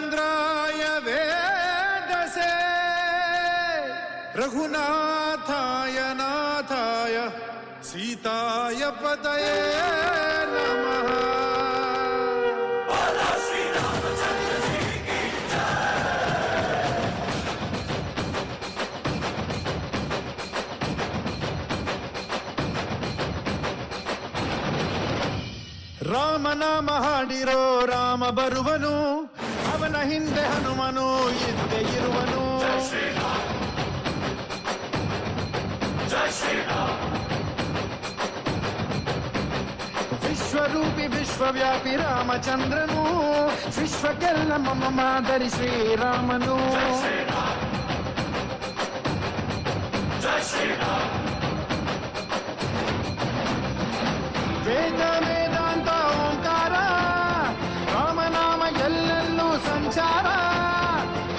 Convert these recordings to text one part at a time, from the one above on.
रामचंद्राय वेदसे रघुनाथाय नाथाय सीताय पतये नमः। ರಾಮ ನಾಮ ಹಾಡಿರೋ ರಾಮ ಬರುವನು, ಅವನ ಹಿಂದೆ ಹನುಮನು ಇದ್ದೇ ಇರುವನು. ವಿಶ್ವರೂಪಿ ವಿಶ್ವವ್ಯಾಪಿ ರಾಮಚಂದ್ರನು, ವಿಶ್ವಕ್ಕೆಲ್ಲ ಮಮ ಮಾದರಿ ಶ್ರೀರಾಮನು. ವೇದ ವೇದಾಂತ ಓಂಕಾರ, ರಾಮನಾಮ ಎಲ್ಲೆಲ್ಲೂ ಸಂಚಾರ.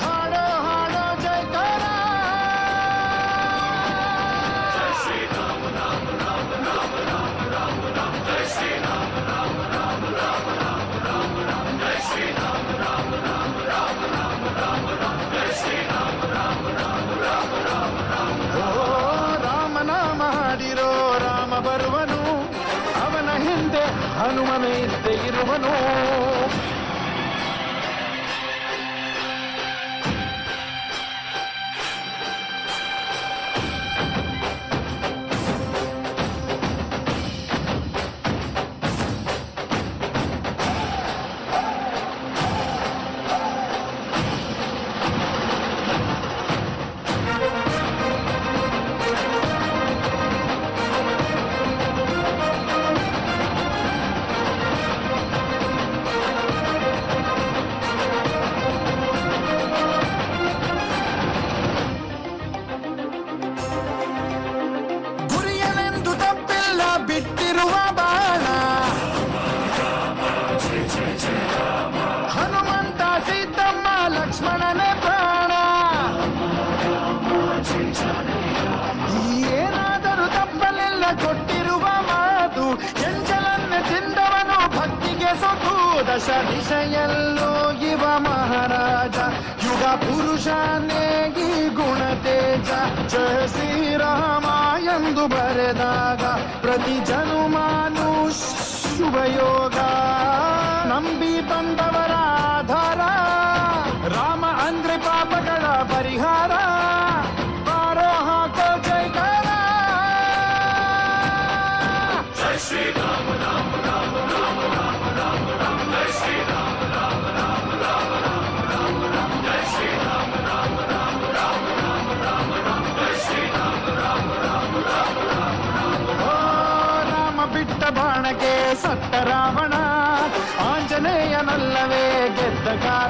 ಹಾಡೋ ಹಾಡೋ ಜಯಕಾರ. ರಾಮನಾಮ ಹಾಡಿರೋ ರಾಮ ಬರುವನು, ಅವನ ಹಿಂದೆ ಹನುಮನೇ ಇದ್ದೇ ಇರುವನು. ಬಿಟ್ಟಿರುವ ಬಾಣ ಹನುಮಂತ ಸೀತಮ್ಮ ಲಕ್ಷ್ಮಣನೇ ಪ್ರಾಣ. ಏನಾದರೂ ತಪ್ಪಲೆಲ್ಲ ಕೊಟ್ಟಿರುವ ಮಾತು, ಎಂಜಲನ್ನೇ ತಿಂದವನು ಭಕ್ತಿಗೆ ಸೊತು. ದಶ ದಿಶೆಯಲ್ಲೋ ಇವ ಮಹಾರಾಜ, ಯುಗ ಪುರುಷನೇ ಈ ಗುಣ ತೇಜ. ಜಯ ಶ್ರೀರಾಮ ಎಂದು ಬರೆದಾಗ ಪ್ರತಿ ಜನುಮಾನು ಶುಭಯೋಗ. ನಂಬಿ ಬಂದವರ ಆಧಾರ, ರಾಮ ಅಂದ್ರೆ ಪಾಪಗಳ ಪರಿಹಾರ. ಬಾರೋ ಹಾಕೋ ಜೈಕಾರ. ಜೈ ಶ್ರೀರಾಮ ರಾಮ ರಾಮ ರಾಮ ರಾಮ ರಾಮ ರಾಮ. ಜೈ ಶ್ರೀರಾಮ ರಾಮ ರಾಮ ರಾಮ ರಾಮ ರಾಮ ರಾಮ. ಜೈ ಶ್ರೀರಾಮ ರಾಮ ರಾಮ ರಾಮ ರಾಮ ರಾಮ ರಾಮ. ಜೈ ಶ್ರೀರಾಮ ರಾಮ ರಾಮ ರಾಮ ರಾಮ ರಾಮ. ಓ ರಾಮ ಬಿಟ್ಟ ಬಾಣಕ್ಕೆ ಸತ್ತ ರಾವಣ, ಆಂಜನೇಯನಲ್ಲವೇ ಗೆದ್ದ ಕಾರಣ.